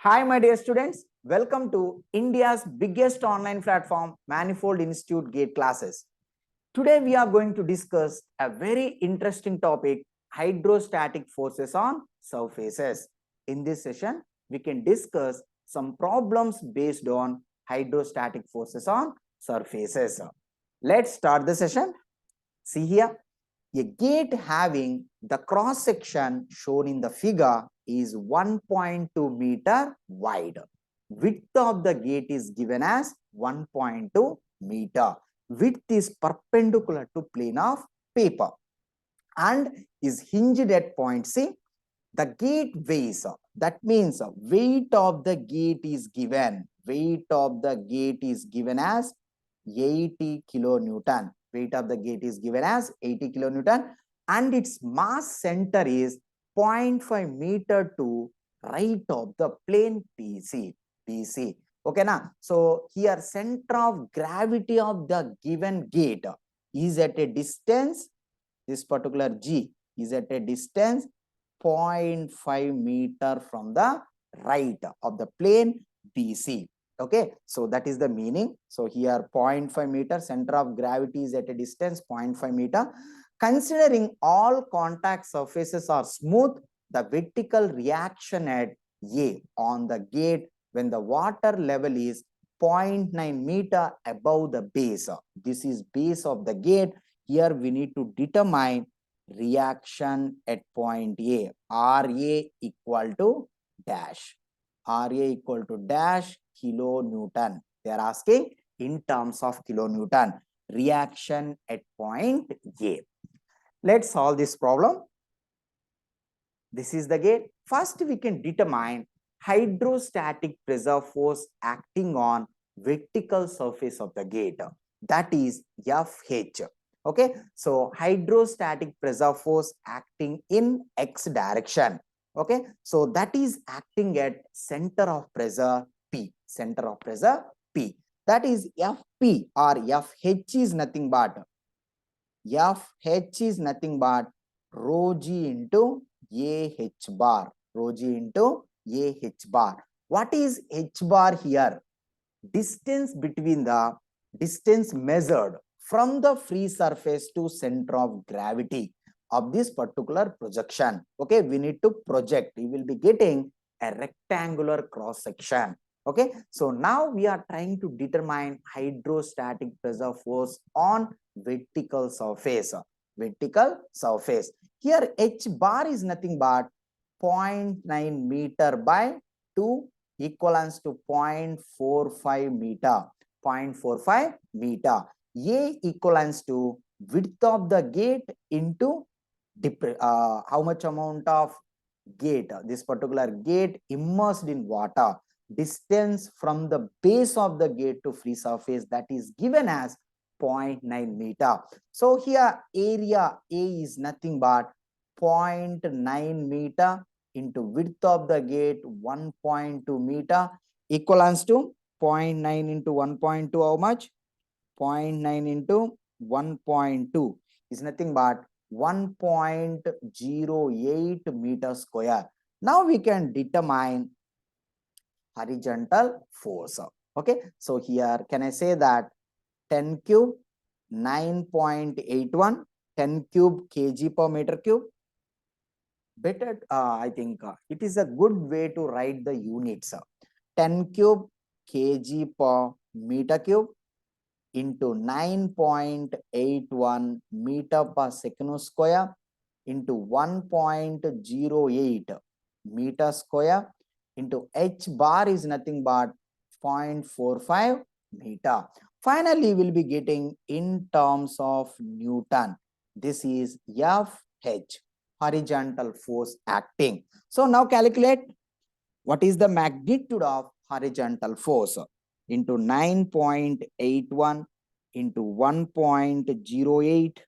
Hi, my dear students. Welcome to India's biggest online platform, Manifold Institute Gate Classes. Today, we are going to discuss a very interesting topic, hydrostatic forces on surfaces. In this session, we can discuss some problems based on hydrostatic forces on surfaces. Let's start the session. See here, a gate having the cross section shown in the figure is 1.2 meter wide. Width of the gate is given as 1.2 meter. Width is perpendicular to plane of paper and is hinged at point C. The gate weighs, that means weight of the gate is given. Weight of the gate is given as 80 kilonewton. Weight of the gate is given as 80 kilonewton and its mass center is 0.5 meter to right of the plane PC. Okay, now, so here center of gravity of the given gate is at a distance, this particular G is at a distance 0.5 meter from the right of the plane BC. Okay, so that is the meaning. So here 0.5 meter, center of gravity is at a distance 0.5 meter. Considering all contact surfaces are smooth, the vertical reaction at A on the gate when the water level is 0.9 meter above the base. This is base of the gate. Here we need to determine reaction at point A. RA equal to dash. RA equal to dash kilonewton. They are asking in terms of kilonewton. Reaction at point A. Let's solve this problem. This is the gate. First, we can determine hydrostatic pressure force acting on vertical surface of the gate. That is FH. Okay, so hydrostatic pressure force acting in X direction. Okay, so that is acting at center of pressure P. Center of pressure P. That is FP or FH is nothing but rho G into AH bar. Rho G into AH bar. What is H bar here? Distance between the distance measured from the free surface to center of gravity of this particular projection. Okay, we need to project. We will be getting a rectangular cross section. Okay, so now we are trying to determine hydrostatic pressure force on vertical surface. Vertical surface. Here H bar is nothing but 0.9 meter by 2 equivalents to 0.45 meter. 0.45 meter. A equivalents to width of the gate into how much amount of gate, this particular gate immersed in water, distance from the base of the gate to free surface, that is given as 0.9 meter. So here area A is nothing but 0.9 meter into width of the gate 1.2 meter equivalents to 0.9 into 1.2, how much? 0.9 into 1.2 is nothing but 1.08 meter square. Now we can determine horizontal force. Okay, so here can I say that 10 cube 9.81 10 cube kg per meter cube. Better, I think it is a good way to write the units. 10 cube kg per meter cube into 9.81 meter per second square into 1.08 meter square into H bar is nothing but 0.45 meter. Finally, we'll be getting in terms of Newton. This is FH, horizontal force acting. So now calculate what is the magnitude of horizontal force into 9.81 into 1.08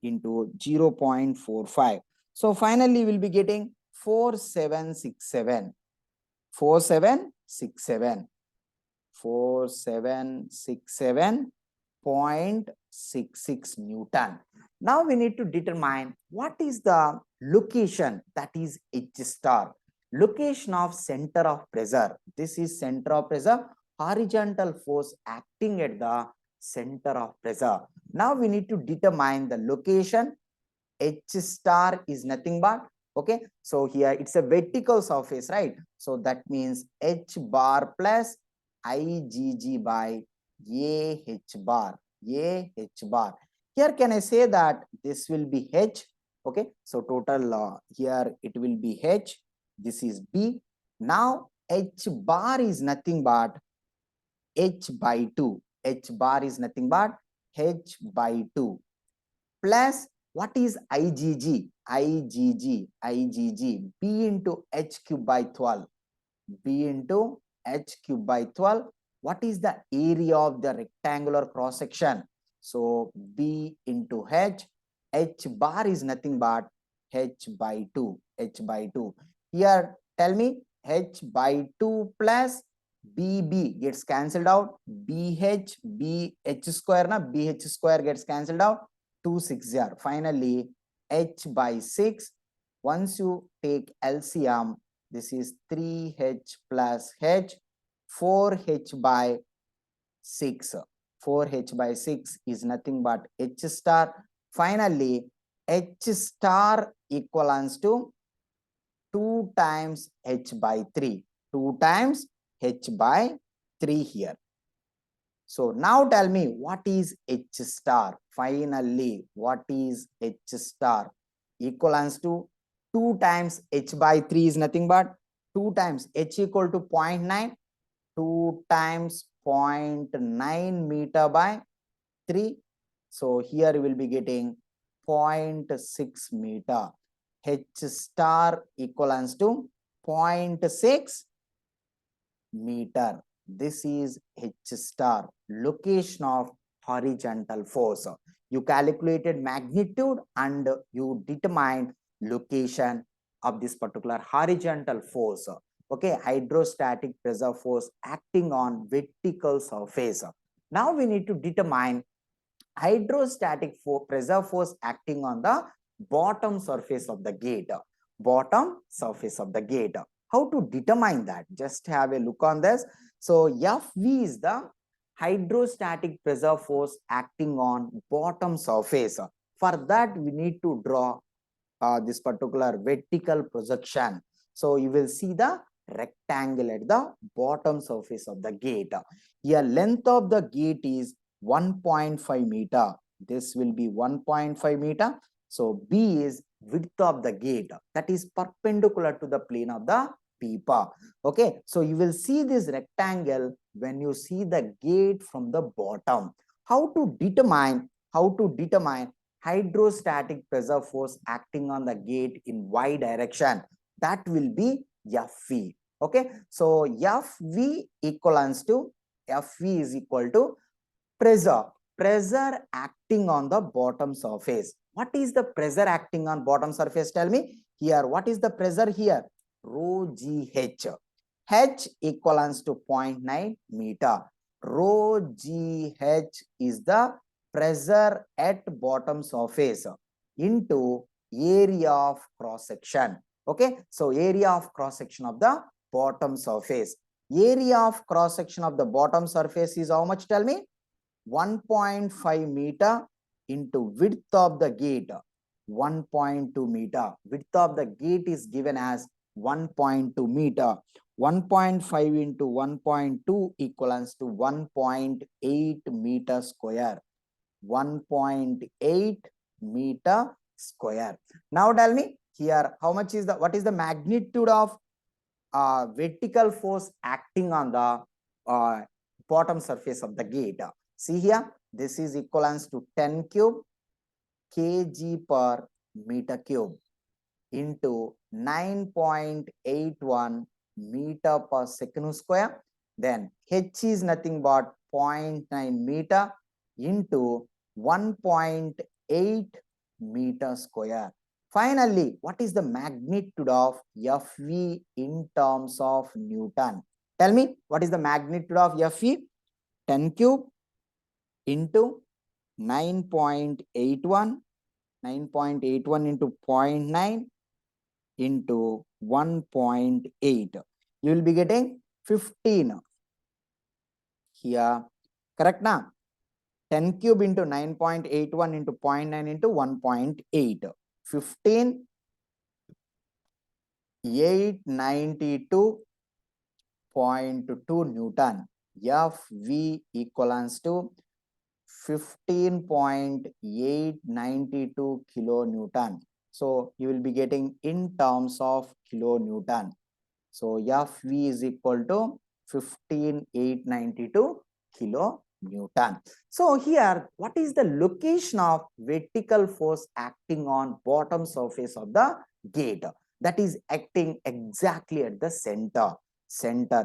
into 0.45. So finally, we'll be getting 4767. 4767.66 Newton. Now we need to determine what is the location, that is H star. Location of center of pressure. This is center of pressure, horizontal force acting at the center of pressure. Now we need to determine the location. H star is nothing but, okay, so here it's a vertical surface, right? So that means H bar plus IgG by AH bar, AH bar. Here can I say that this will be H, okay, so total here it will be H, this is B. Now H bar is nothing but H by 2, H bar is nothing but H by 2 plus what is IgG? IgG, B into H cube by 12, B into H cube by 12. What is the area of the rectangular cross section? So B into H, H bar is nothing but H by 2, H by 2. Here tell me H by 2 plus BB gets cancelled out, BH, BH square, na BH square gets cancelled out, 260. Finally, H by 6. Once you take LCM, this is 3H plus H, 4H by 6. 4H by 6 is nothing but H star. Finally, H star equivalents to 2 times H by 3. 2 times H by 3 here. So now tell me what is H star? Finally, what is H star? Equivalents to 2 times H by 3 is nothing but 2 times H equal to 0.9, 2 times 0.9 meter by 3. So here you will be getting 0.6 meter. H star equivalents to 0.6 meter. This is H star, location of horizontal force. You calculated magnitude and you determined location of this particular horizontal force. Okay, hydrostatic pressure force acting on vertical surface. Now we need to determine hydrostatic pressure force acting on the bottom surface of the gate. Bottom surface of the gate. How to determine that? Just have a look on this. So Fv is the hydrostatic pressure force acting on bottom surface. For that we need to draw this particular vertical projection. So you will see the rectangle at the bottom surface of the gate. Here length of the gate is 1.5 meter. This will be 1.5 meter. So B is width of the gate, that is perpendicular to the plane of the paper. Okay, so you will see this rectangle when you see the gate from the bottom. How to determine hydrostatic pressure force acting on the gate in y direction? That will be Fv. Okay, so Fv equals to Fv is equal to pressure acting on the bottom surface. What is the pressure acting on bottom surface? Tell me here. What is the pressure here? Rho GH. H equals to 0.9 meter. Rho GH is the pressure at bottom surface into area of cross section. Okay, so area of cross section of the bottom surface. Area of cross section of the bottom surface is how much? Tell me. 1.5 meter into width of the gate, 1.2 meter. Width of the gate is given as 1.2 meter. 1.5 into 1.2 equals to 1.8 meter square. 1.8 meter square. Now tell me here, how much is what is the magnitude of vertical force acting on the bottom surface of the gate? See here, this is equivalent to 10 cube kg per meter cube into 9.81 meter per second square. Then H is nothing but 0.9 meter into 1.8 meter square. Finally, what is the magnitude of Fv in terms of Newton? Tell me, what is the magnitude of Fv? 10 cube into 9.81 into 0.9 into 1.8. You will be getting 15 here. Correct now? 10 cube into 9.81 into 0.9 into 1.8. 15, 892.2 Newton. FV equals to 15.892 kilonewton. So you will be getting in terms of kilonewton. So FV is equal to 15,892 kilonewton. So here, what is the location of vertical force acting on bottom surface of the gate? That is acting exactly at the center.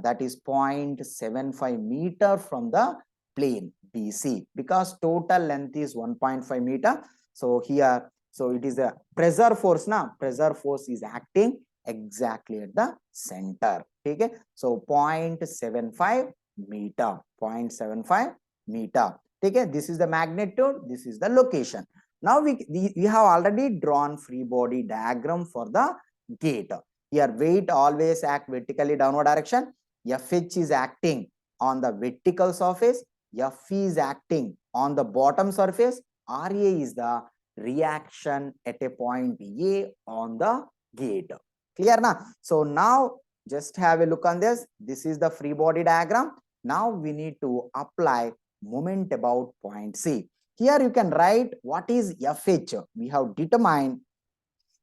That is 0.75 meter from the plane BC, because total length is 1.5 meter. So here, so it is a pressure force now. Pressure force is acting exactly at the center. Okay, so 0.75 meter. 0.75 meter. Okay, this is the magnitude, this is the location. Now we have already drawn free body diagram for the gate. Here weight always act vertically downward direction. FH is acting on the vertical surface. FE is acting on the bottom surface. RA is the reaction at a point A on the gate. Clear now? So now just have a look on this. This is the free body diagram. Now we need to apply moment about point C. Here you can write what is FH. We have determined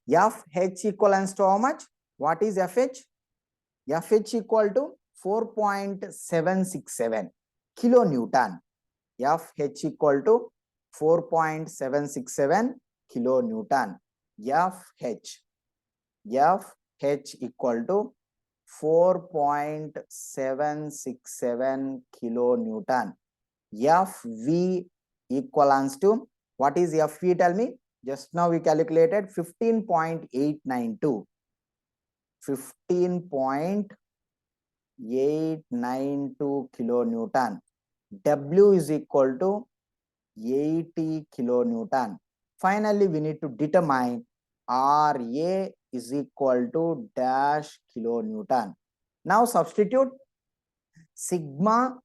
FH equals to how much? What is FH? FH equal to 4.767 kilonewton. FH equal to 4.767 kilonewton. FH equal to 4.767 kilonewton. FV equals to, what is FV? Tell me. Just now we calculated 15.892. 15.892 kilonewton. W is equal to 80 kilonewton. Finally, we need to determine RA is equal to dash kilonewton. Now substitute sigma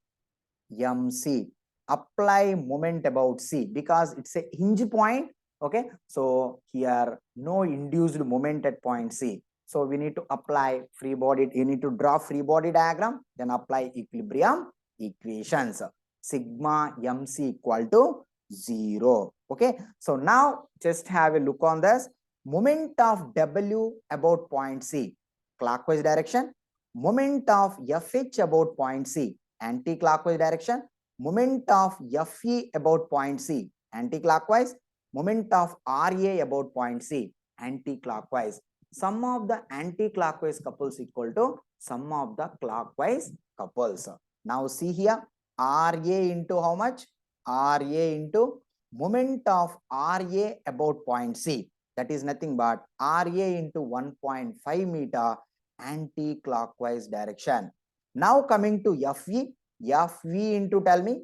MC. Apply moment about C because it's a hinge point. Okay, so here no induced moment at point C. So we need to apply free body. You need to draw free body diagram, then apply equilibrium equations. Sigma MC equal to 0. Okay, so now just have a look on this. Moment of W about point C, clockwise direction. Moment of FH about point C, anti-clockwise direction. Moment of FE about point C, anti-clockwise. Moment of RA about point C, anti-clockwise. Sum of the anti-clockwise couples equal to sum of the clockwise couples. Now see here, RA into how much? RA into moment of RA about point C. That is nothing but RA into 1.5 meter anti-clockwise direction. Now coming to FE. FV into, tell me,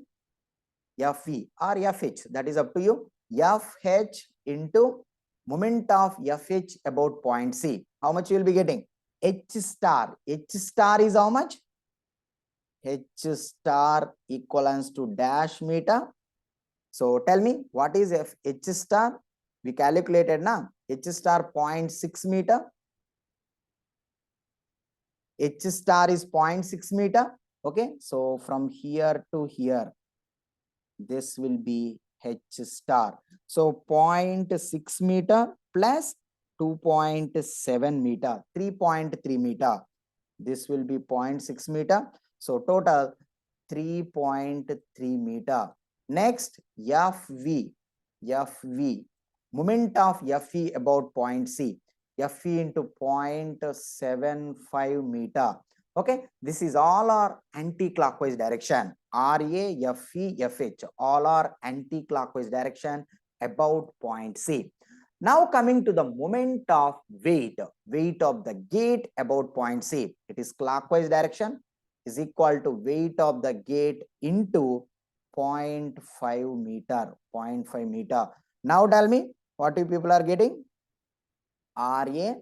FE or FH, that is up to you. FH into moment of FH about point C. How much you will be getting? H star. H star is how much? H star equals to dash meter. So tell me, what is H star? We calculated now. H star 0.6 meter. H star is 0.6 meter. Okay, so from here to here, this will be H star. So 0.6 meter plus 2.7 meter, 3.3 meter. This will be 0.6 meter. So total 3.3 meter. Next, FV. Moment of FE about point C. FE into 0.75 meter. Okay, this is all our anti-clockwise direction. RA, FE, FH, all are anti-clockwise direction about point C. Now coming to the moment of weight of the gate about point C. It is clockwise direction is equal to weight of the gate into 0.5 meter. 0.5 meter. Now tell me, what you people are getting? RA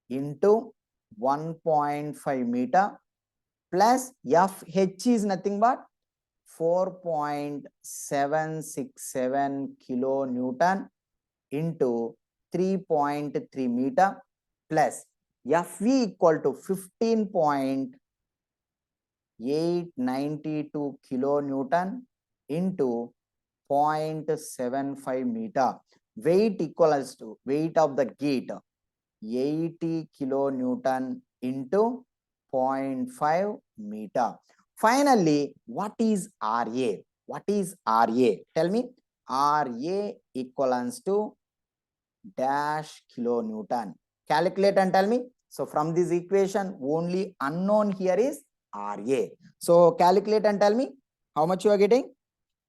into 1.5 meter plus FH is nothing but 4.767 kilonewton into 3.3 meter plus FV equal to 15.892 kilonewton into 0.75 meter. Weight equals to weight of the gate 80 kilonewton into 0.5 meter. Finally, what is RA? What is RA? Tell me. RA equals to dash kilonewton. Calculate and tell me. So from this equation, only unknown here is RA. So calculate and tell me how much you are getting.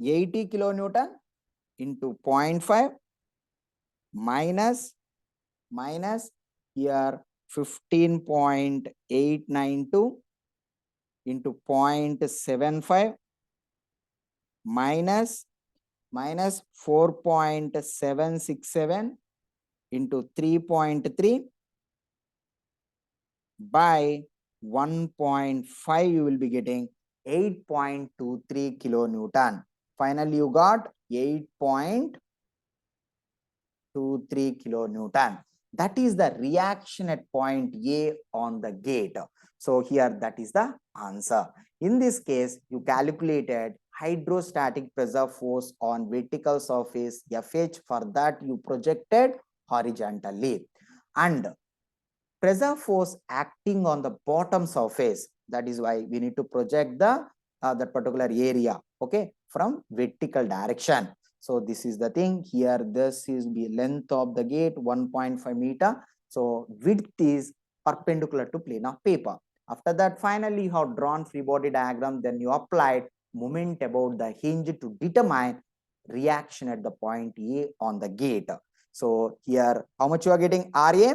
80 kilonewton into 0.5 minus here 15.892 into 0.75 minus 4.767 into 3.3 by 1.5, you will be getting 8.23 kilonewton. Finally, you got 8.23 kilonewton. That is the reaction at point A on the gate. So here that is the answer. In this case, you calculated hydrostatic pressure force on vertical surface FH. For that, you projected horizontally. And pressure force acting on the bottom surface. That is why we need to project the that particular area, okay, from vertical direction. So this is the thing here. This is the length of the gate 1.5 meter. So width is perpendicular to plane of paper. After that, finally you have drawn free body diagram. Then you applied moment about the hinge to determine reaction at the point A on the gate. So here, how much you are getting RA?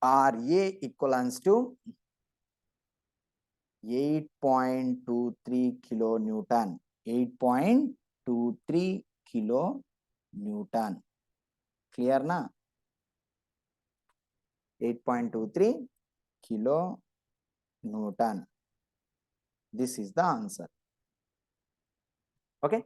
RA equals to 8.23 kilonewton. 8.23 kilonewton. Clear na? 8.23 kilonewton. This is the answer. Okay.